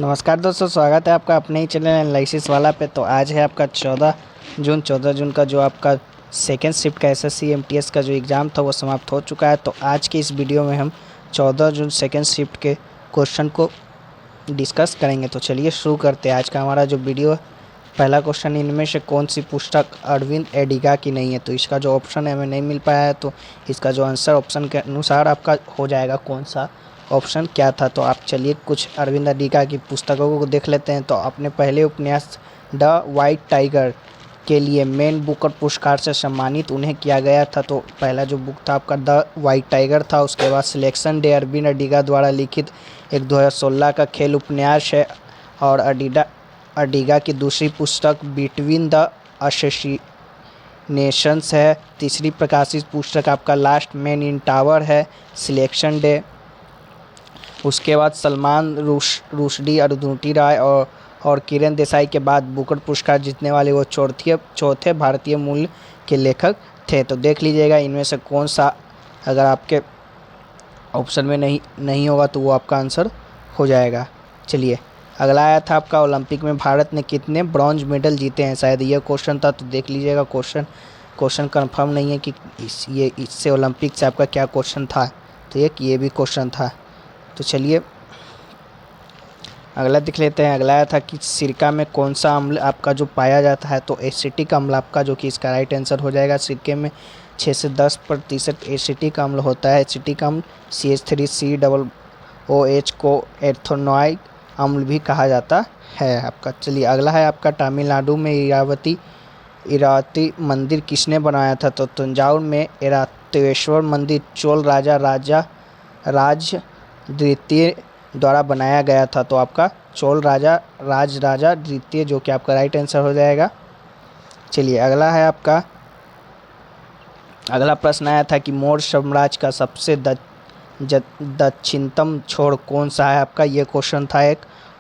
नमस्कार दोस्तों, स्वागत है आपका अपने ही चैनल एनालिसिस वाला पे। तो आज है आपका 14 जून का जो आपका सेकेंड शिफ्ट का एसएससी एमटीएस का जो एग्ज़ाम था वो समाप्त हो चुका है। तो आज की इस वीडियो में हम 14 जून सेकेंड शिफ्ट के क्वेश्चन को डिस्कस करेंगे। तो चलिए शुरू करते हैं आज का हमारा जो वीडियो है। पहला क्वेश्चन, इनमें से कौन सी पुस्तक अरविंद एडिगा की नहीं है? तो इसका जो ऑप्शन है हमें नहीं मिल पाया है, तो इसका जो आंसर ऑप्शन के अनुसार आपका हो जाएगा कौन सा ऑप्शन क्या था। तो आप चलिए कुछ अरविंद एडिगा की पुस्तकों को देख लेते हैं। तो अपने पहले उपन्यास द वाइट टाइगर के लिए मेन बुकर पुरस्कार से सम्मानित उन्हें किया गया था। तो पहला जो बुक था आपका द वाइट टाइगर था। उसके बाद सिलेक्शन डे अरविंद एडिगा द्वारा लिखित एक 2016 का खेल उपन्यास है। और एडिगा की दूसरी पुस्तक बिटवीन द असैसिनेशंस है। तीसरी प्रकाशित पुस्तक आपका लास्ट मैन इन टावर है, सिलेक्शन डे। उसके बाद सलमान रुश्दी, अरुंधति राय और किरण देसाई के बाद बुकर पुरस्कार जीतने वाले वो चौथे भारतीय मूल के लेखक थे। तो देख लीजिएगा इनमें से कौन सा अगर आपके ऑप्शन में नहीं होगा तो वो आपका आंसर हो जाएगा। चलिए अगला आया था आपका, ओलंपिक में भारत ने कितने ब्रॉन्ज मेडल जीते हैं? शायद ये क्वेश्चन था। तो देख लीजिएगा क्वेश्चन कंफर्म नहीं है कि इससे ओलंपिक से आपका क्या क्वेश्चन था। तो ये भी क्वेश्चन था। तो चलिए अगला देख लेते हैं। अगला आया था कि सिरका में कौन सा अम्ल आपका जो पाया जाता है? तो एसिटिक अम्ल आपका जो कि इसका राइट आंसर हो जाएगा। सिरके में 6 से 10% एसिटिक अम्ल होता है। एसिटिक अम्ल CH3COOH को एथेनॉइक अम्ल भी कहा जाता है आपका। चलिए अगला है आपका, तमिलनाडु में इरावती मंदिर किसने बनाया था? तो तंजावुर में इरावतेश्वर मंदिर चोल राज द्वितीय द्वारा बनाया गया था। तो आपका चोल राजा द्वितीय जो कि आपका राइट आंसर हो जाएगा। चलिए अगला है आपका, अगला प्रश्न आया था कि मौर्य साम्राज्य का सबसे दक्षिणतम छोर कौन सा है आपका? ये क्वेश्चन था एक।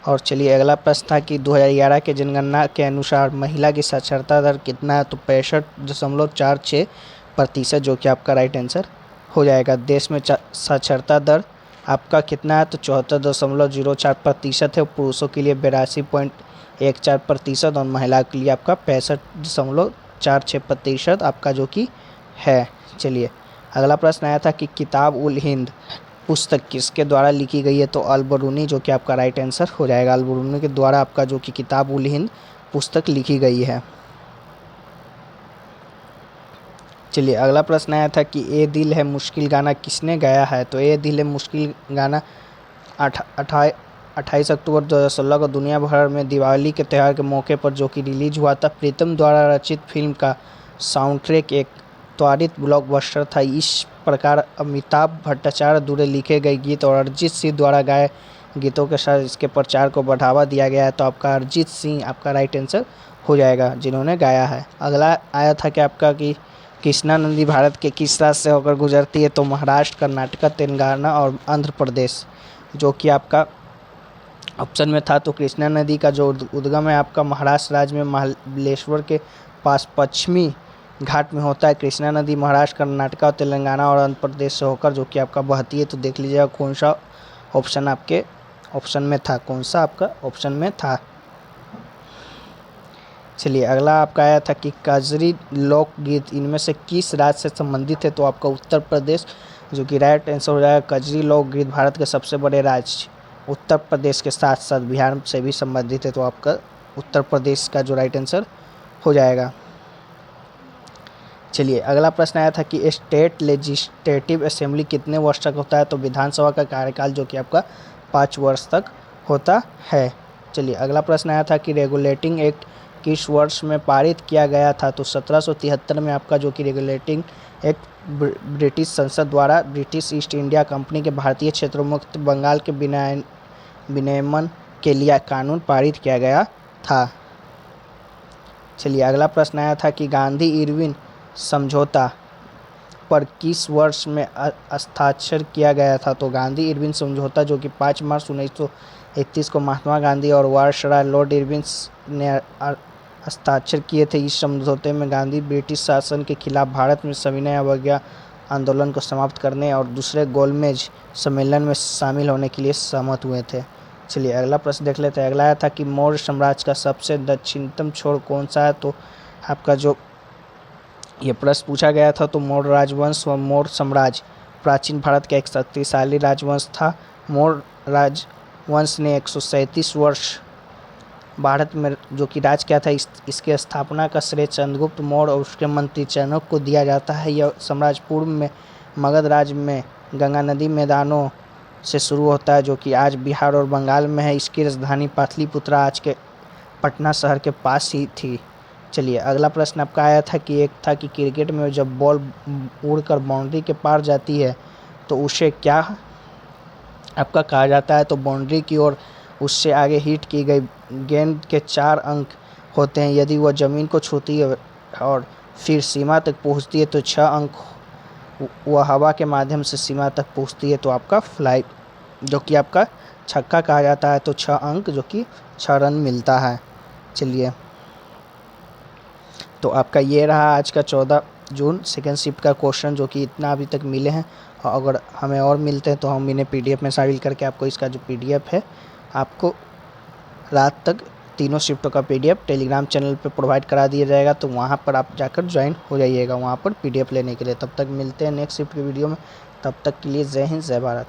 और चलिए अगला प्रश्न था कि 2011 के जनगणना के अनुसार महिला की साक्षरता दर कितना है? तो 65.46% जो कि आपका राइट आंसर हो जाएगा। देश में साक्षरता दर आपका कितना है? तो 74.04% है। पुरुषों के लिए 82.14% और महिला के लिए आपका 65.46% आपका जो कि है। चलिए अगला प्रश्न आया था कि किताब उल हिंद पुस्तक किसके द्वारा लिखी गई है? तो अल-बरूनी जो कि आपका राइट आंसर हो जाएगा। अल-बरूनी के द्वारा आपका जो कि किताब उल हिंद पुस्तक लिखी गई है। चलिए अगला प्रश्न आया था कि ए दिल है मुश्किल गाना किसने गाया है? तो ए दिल है मुश्किल गाना 28 अक्टूबर 2016 को दुनिया भर में दिवाली के त्यौहार के मौके पर जो कि रिलीज हुआ था। प्रीतम द्वारा रचित फिल्म का साउंड ट्रैक एक त्वरित ब्लॉकबस्टर था। इस प्रकार अमिताभ भट्टाचार्य द्वारा लिखे गए गीत और अरिजीत सिंह द्वारा गाए गीतों के साथ इसके प्रचार को बढ़ावा दिया गया है। तो आपका अरिजीत सिंह आपका राइट आंसर हो जाएगा जिन्होंने गाया है। अगला आया था कि आपका कि कृष्णा नदी भारत के किस राज्य से होकर गुजरती है? तो महाराष्ट्र, कर्नाटक, तेलंगाना और आंध्र प्रदेश जो कि आपका ऑप्शन में था। तो कृष्णा नदी का जो उद्गम है आपका महाराष्ट्र राज्य में महाबलेश्वर के पास पश्चिमी घाट में होता है। कृष्णा नदी महाराष्ट्र, कर्नाटक और तेलंगाना और आंध्र प्रदेश से होकर जो कि आपका बहती है। तो देख लीजिएगा कौन सा ऑप्शन आपके ऑप्शन में था, कौन सा आपका ऑप्शन में था। चलिए अगला आपका आया था कि कजरी लोकगीत इनमें से किस राज्य से संबंधित है? तो आपका उत्तर प्रदेश जो कि राइट आंसर हो जाएगा। कजरी लोकगीत भारत के सबसे बड़े राज्य उत्तर प्रदेश के साथ साथ बिहार से भी संबंधित है। तो आपका उत्तर प्रदेश का जो राइट आंसर हो जाएगा। चलिए अगला प्रश्न आया था कि स्टेट लेजिस्लेटिव असेंबली कितने वर्ष तक होता है? तो विधानसभा का कार्यकाल जो कि आपका 5 वर्ष तक होता है। चलिए अगला प्रश्न आया था कि रेगुलेटिंग एक्ट किस वर्ष में पारित किया गया था? तो 1773 में आपका जो कि रेगुलेटिंग एक्ट ब्रिटिश संसद द्वारा ब्रिटिश ईस्ट इंडिया कंपनी के भारतीय क्षेत्रों मुक्त बंगाल के विनियमन के लिए कानून पारित किया गया था। चलिए अगला प्रश्न आया था कि गांधी इरविन समझौता पर किस वर्ष में हस्ताक्षर किया गया था? तो गांधी इरविन समझौता जो कि 5 मार्च 1931 को महात्मा गांधी और वायसराय लॉर्ड इरविन ने हस्ताक्षर किए थे। इस समझौते में गांधी ब्रिटिश शासन के खिलाफ भारत में सविनय अवज्ञा आंदोलन को समाप्त करने और दूसरे गोलमेज सम्मेलन में शामिल होने के लिए सहमत हुए थे। चलिए अगला प्रश्न देख लेते हैं। अगला आया था कि मौर्य साम्राज्य का सबसे दक्षिणतम छोर कौन सा है। तो आपका जो ये प्रश्न पूछा गया था तो मौर्य राजवंश व मौर्य साम्राज्य प्राचीन भारत का एक शक्तिशाली राजवंश था। मौर्य राजवंश ने 137 वर्ष भारत में जो कि राज किया था। इसके स्थापना का श्रेय चंद्रगुप्त मौर्य और उसके मंत्री चाणक्य को दिया जाता है। यह साम्राज्य पूर्व में मगध राज्य में गंगा नदी मैदानों से शुरू होता है जो कि आज बिहार और बंगाल में है। इसकी राजधानी पाटलिपुत्रा आज के पटना शहर के पास ही थी। चलिए अगला प्रश्न आपका आया था कि एक था कि क्रिकेट में जब बॉल उड़कर बाउंड्री के पार जाती है तो उसे क्या आपका कहा जाता है। तो बाउंड्री की ओर उससे आगे हिट की गई गेंद के 4 अंक होते हैं। यदि वह ज़मीन को छूती है और फिर सीमा तक पहुंचती है तो 6 अंक, वह हवा के माध्यम से सीमा तक पहुंचती है तो आपका फ्लाई जो कि आपका छक्का कहा जाता है। तो 6 अंक जो कि 6 रन मिलता है। चलिए तो आपका ये रहा आज का 14 जून सेकेंड शिफ्ट का क्वेश्चन जो कि इतना अभी तक मिले हैं। और अगर हमें और मिलते हैं तो हम इन्हें PDF में शामिल करके आपको इसका जो PDF है आपको रात तक तीनों शिफ्टों का PDF टेलीग्राम चैनल पे प्रोवाइड करा दिया जाएगा। तो वहाँ पर आप जाकर ज्वाइन हो जाइएगा वहाँ पर PDF लेने के लिए। तब तक मिलते हैं नेक्स्ट शिफ्ट की वीडियो में। तब तक के लिए जय हिंद जय भारत।